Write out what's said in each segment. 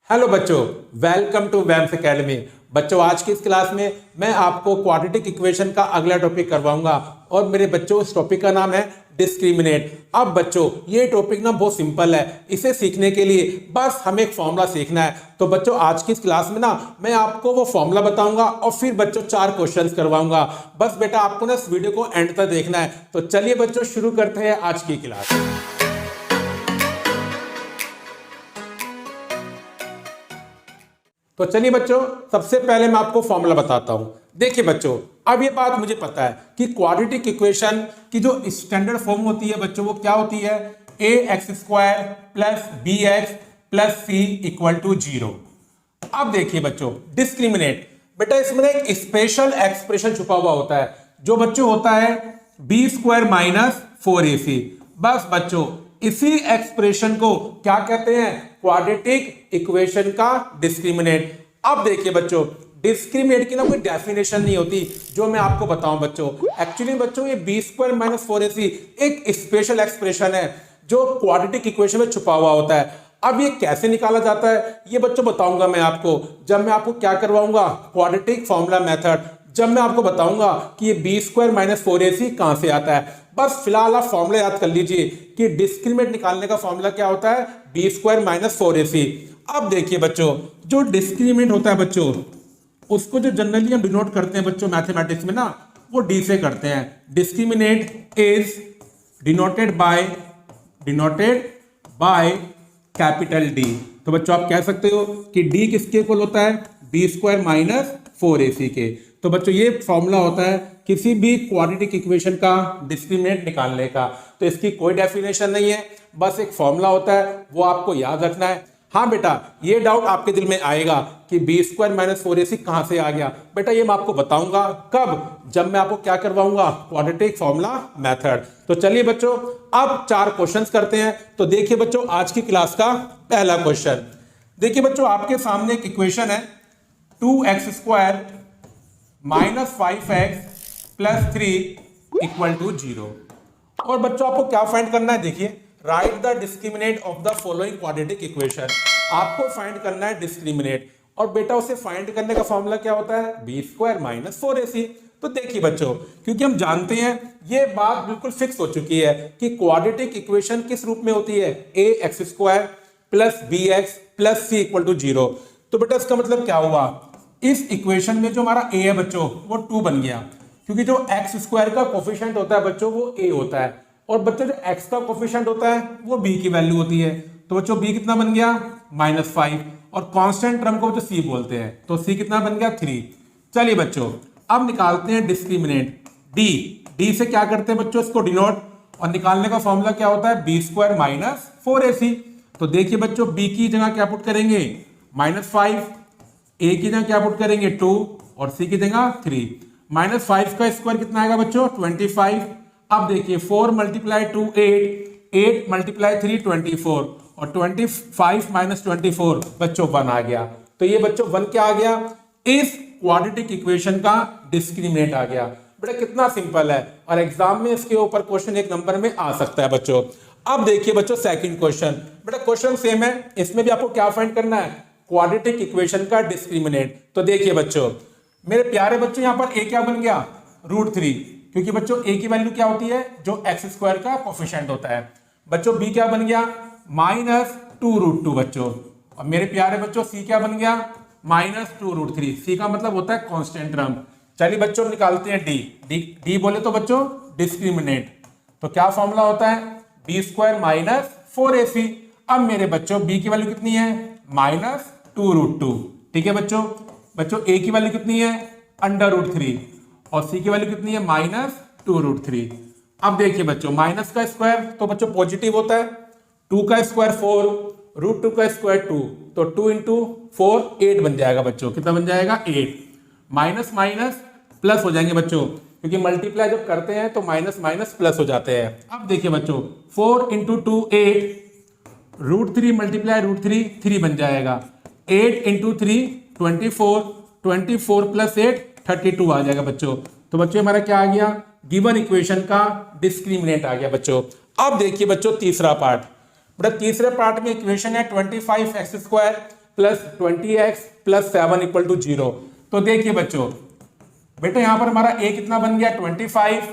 Hello बच्चों, welcome to वैम्स academy. बच्चों, आज की इस क्लास में मैं आपको क्वाड्रेटिक इक्वेशन का अगला टॉपिक करवाऊंगा और मेरे बच्चों इस टॉपिक का नाम है डिस्क्रिमिनेट। अब बच्चों ये टॉपिक ना बहुत सिंपल है, इसे सीखने के लिए बस हमें एक फॉर्मूला सीखना है। तो बच्चों आज की इस क्लास में ना मैं आपको वो फॉर्मूला बताऊंगा और फिर बच्चों 4 क्वेश्चंस करवाऊंगा। बस बेटा आपको ना इस वीडियो को एंड तक देखना है। तो चलिए बच्चों शुरू करते हैं आज की क्लास। तो चलिए बच्चों, सबसे पहले मैं आपको फॉर्मूला बताता हूं। देखिए बच्चों, अब ये बात मुझे पता है कि क्वाड्रेटिक इक्वेशन की जो स्टैंडर्ड फॉर्म होती है बच्चों वो क्या होती है, ax² plus bx plus c equal to 0। अब देखिए बच्चों डिस्क्रिमिनेट, बेटा इसमें एक स्पेशल एक्सप्रेशन छुपा हुआ होता है जो बच्चों होता है b² माइनस 4ac। बस बच्चों इसी एक्सप्रेशन को क्या कहते हैं, क्वाड्रेटिक इक्वेशन का डिस्क्रिमिनेट। अब देखिए बच्चों डिस्क्रिमिनेट की ना कोई डेफिनेशन नहीं होती जो मैं आपको बताऊं बच्चों। एक्चुअली बच्चों ये b² माइनस 4ac एक स्पेशल एक्सप्रेशन है जो क्वाड्रेटिक इक्वेशन में छुपा हुआ होता है। अब ये कैसे निकाला जाता है ये बच्चों बताऊंगा मैं आपको, जब मैं आपको क्या करवाऊंगा, क्वाड्रेटिक फॉर्मूला मेथड, जब मैं आपको बताऊंगा कि ये b² माइनस 4ac कहां से आता है। बस फिलहाल आप फॉर्मूला याद कर लीजिए कि डिस्क्रिमिनेट निकालने का फॉर्मूला क्या होता है, b² माइनस 4ac। अब देखिए बच्चों जो डिस्क्रिमिनेट होता है बच्चों उसको जो जनरली हम डिनोट करते हैं बच्चों मैथमेटिक्स में ना, वो d से करते हैं। Discriminate is denoted by capital D। तो बच्चों आप कह सकते हो कि d किसके इक्वल होता है, b² माइनस 4ac के। तो बच्चों ये फॉर्मूला होता है किसी भी क्वाड्रेटिक इक्वेशन का डिस्क्रिमिनेट निकालने का। तो इसकी कोई डेफिनेशन नहीं है, बस एक फॉर्मूला होता है, वो आपको याद रखना है। हाँ बेटा ये डाउट आपके दिल में आएगा कि b² माइनस 4ac कहां से आ गया। बेटा ये मैं आपको बताऊंगा कब, जब मैं आपको क्या करवाऊंगा, क्वाड्रेटिक फॉर्मूला मेथड। तो चलिए बच्चों अब 4 क्वेश्चंस करते हैं। तो देखिए बच्चों आज की क्लास का पहला क्वेश्चन, देखिए बच्चों आपके सामने एक इक्वेशन है 2x² minus 5x plus 3 equal to 0। और बच्चों आपको क्या फाइंड करना है, देखिए right the discriminate of the following quadratic equation. आपको फाइंड करना है डिस्क्रिमिनेट, और बेटा उसे फाइंड करने का फॉर्मूला क्या होता है, b² माइनस 4ac। तो देखिए बच्चों क्योंकि हम जानते हैं ये बात बिल्कुल फिक्स हो चुकी है कि क्वाड्रेटिक इक्वेशन किस रूप में होती है, ax² plus bx plus c equal to 0। तो बेटा इसका मतलब क्या हुआ, इस इक्वेशन में जो हमारा a है बच्चों वो 2 बन गया, क्योंकि जो x² का कोफिशिएंट होता है बच्चों वो a होता है, और बच्चों जो x का कोफिशिएंट होता है वो b की वैल्यू होती है। तो बच्चों b कितना बन गया, -5, और कांस्टेंट टर्म को बच्चों c बोलते हैं, तो c कितना बन गया, 3। चलिए बच्चों अब निकालते हैं डिस्क्रिमिनेट d से क्या करते हैं बच्चों, इसको डिनोट, और निकालने का फॉर्मूला क्या होता है, b² माइनस 4ac। तो देखिए बच्चों b की जगह क्या पुट करेंगे, -5, a की जगह क्या पुट करेंगे 2, और c की जगह 3। -5 का स्क्वायर कितना आएगा बच्चों, 25। अब देखिए 4 मल्टीप्लाई 2 8, 8 मल्टीप्लाई 3 24, और 25 माइनस 24 बच्चों 1 आ गया। तो ये बच्चों 1 क्या आ गया, इस क्वाड्रेटिक इक्वेशन का डिस्क्रिमिनेट आ गया। बेटा कितना सिंपल है, और एग्जाम में इसके ऊपर क्वेश्चन 1 नंबर में आ सकता है बच्चों। अब देखिए बच्चों सेकंड क्वेश्चन, बेटा क्वेश्चन सेम है, इसमें भी आपको क्या फाइंड करना है, क्वाड्रेटिक इक्वेशन का डिस्क्रिमिनेट। तो देखिए बच्चों मेरे प्यारे बच्चों यहाँ पर a क्या बन गया, √3, क्योंकि बच्चों a की वैल्यू क्या होती है, जो x² का कोफिशिएंट होता है। बच्चों b क्या बन गया, -2√2 बच्चों, और मेरे प्यारे बच्चों c क्या बन गया, -2√3। c का मतलब होता है कांस्टेंट टर्म। चलिए बच्चों निकालते हैं d बोले तो बच्चों डिस्क्रिमिनेट, तो क्या फॉर्मूला होता है, b² माइनस 4ac। अब मेरे बच्चों b की वैल्यू कितनी है, -2√2, ठीक है बच्चों a की वैल्यू कितनी है, √3, और c की वैल्यू कितनी है, -2√3। अब देखिए बच्चों माइनस का स्क्वायर तो बच्चों पॉजिटिव होता है, 2 का स्क्वायर 4, √2 का स्क्वायर 2, तो 2 इंटू 4 8 बन जाएगा बच्चों, कितना बन जाएगा, 8। माइनस माइनस प्लस हो जाएंगे बच्चों, क्योंकि मल्टीप्लाई जब करते हैं तो माइनस माइनस प्लस हो जाते हैं। अब देखिए बच्चों 4 इंटू 2 8, √3 मल्टीप्लाई √3 3 बन जाएगा, 8 इंटू 3 24, 24 प्लस 8 32 आ जाएगा बच्चों। तो बच्चों हमारा क्या आ गया, गिवन इक्वेशन का डिस्क्रिमिनेट आ गया बच्चों। अब देखिए बच्चों तीसरा पार्ट, बेटा तीसरे पार्ट में इक्वेशन है 25x² plus 20x plus 7 equal to 0। तो देखिए बच्चों, बेटा यहाँ पर हमारा a कितना बन गया 25,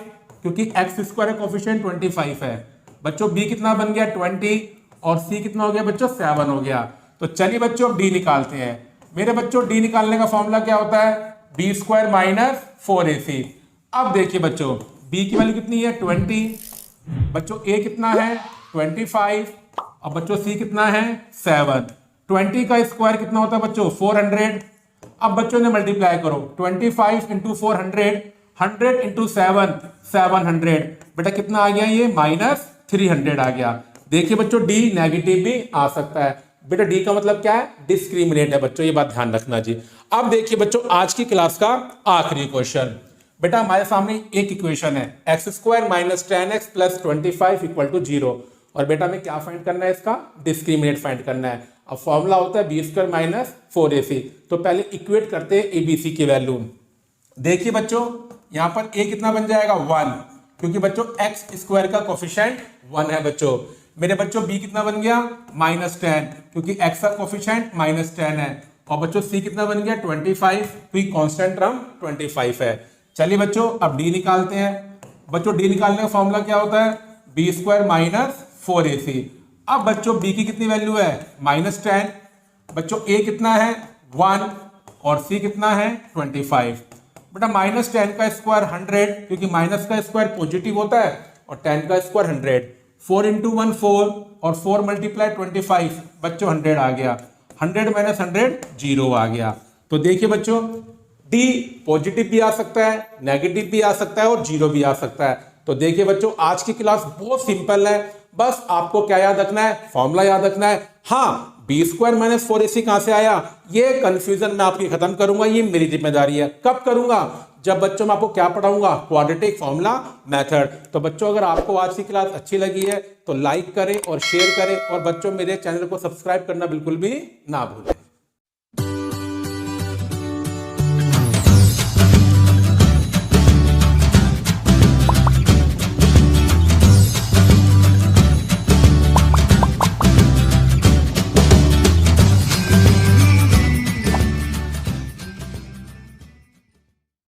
क्योंकि x स्क्वायर का कोफिशिएंट 25 है। बच्चों b कितना बन गया 20 और c कितना हो गया बच्चों 7 हो गया। तो चलिए बच्चों अब d निकालते हैं। मेरे बच्चों d निकालने का फॉर्मूला क्या होता है, b स्क्वायर माइनस 4ac। अब देखिए बच्चों b की वैल्यू कितनी है 20, बच्चों a कितना है 25 और बच्चों c कितना है 7। 20 का स्क्वायर कितना होता है बच्चों 400। अब बच्चों ने मल्टीप्लाई करो 25 इंटू 400, 100 इंटू 7 700। बेटा कितना आ गया ये -300 आ गया। देखिए बच्चों डी नेगेटिव भी आ सकता है। बेटा डी का मतलब क्या है, डिस्क्रिमिनेट है बच्चों, ये बात ध्यान रखना जी। अब देखिए बच्चों आज की क्लास का आखिरी क्वेश्चन। बेटा हमारे सामने एक इक्वेशन है x square minus 10x plus 25 equal to 0। और बेटा हमें क्या फाइंड करना है, इसका डिस्क्रिमिनेट फाइंड करना है। अब फॉर्मूला होता है बी स्क्वायर माइनस 4ac। तो पहले इक्वेट करते हैं एबीसी की वैल्यू। देखिए बच्चों यहाँ पर a कितना बन जाएगा 1, क्योंकि बच्चों एक्स स्क्वायर का कोफिशिएंट 1 है बच्चों। मेरे बच्चों b कितना बन गया -10, क्योंकि x का कोफिशिएंट -10 है। और बच्चों c कितना बन गया 25, क्योंकि कांस्टेंट टर्म 25 है। चलिए बच्चों अब d निकालते हैं। बच्चों d निकालने का फॉर्मूला क्या होता है, b स्क्वायर माइनस 4ac। अब बच्चों b की कितनी वैल्यू है -10, बच्चों a कितना है 1 और c कितना है 25। बेटा -10 का स्क्वायर 100, क्योंकि माइनस का स्क्वायर पॉजिटिव होता है और 10 का स्क्वायर 100। 4 इंटू 1 4 और 4 मल्टीप्लाई 25, बच्चों 100 आ गया। 100 माइनस 100 0 आ गया। तो देखिए बच्चों डी पॉजिटिव भी आ सकता है, नेगेटिव भी आ सकता है और 0 भी आ सकता है। तो देखिए बच्चों आज की क्लास बहुत सिंपल है, बस आपको क्या याद रखना है, फॉर्मूला याद रखना है। हाँ बी स्क्वायर माइनस 4ac कहां से आया, ये कंफ्यूजन मैं आपकी खत्म करूंगा, ये मेरी जिम्मेदारी है। कब करूंगा, जब बच्चों मैं आपको क्या पढ़ाऊंगा, क्वाड्रेटिक फॉर्मूला मेथड। तो बच्चों अगर आपको आज की क्लास अच्छी लगी है तो लाइक करें और शेयर करें, और बच्चों मेरे चैनल को सब्सक्राइब करना बिल्कुल भी ना भूलें।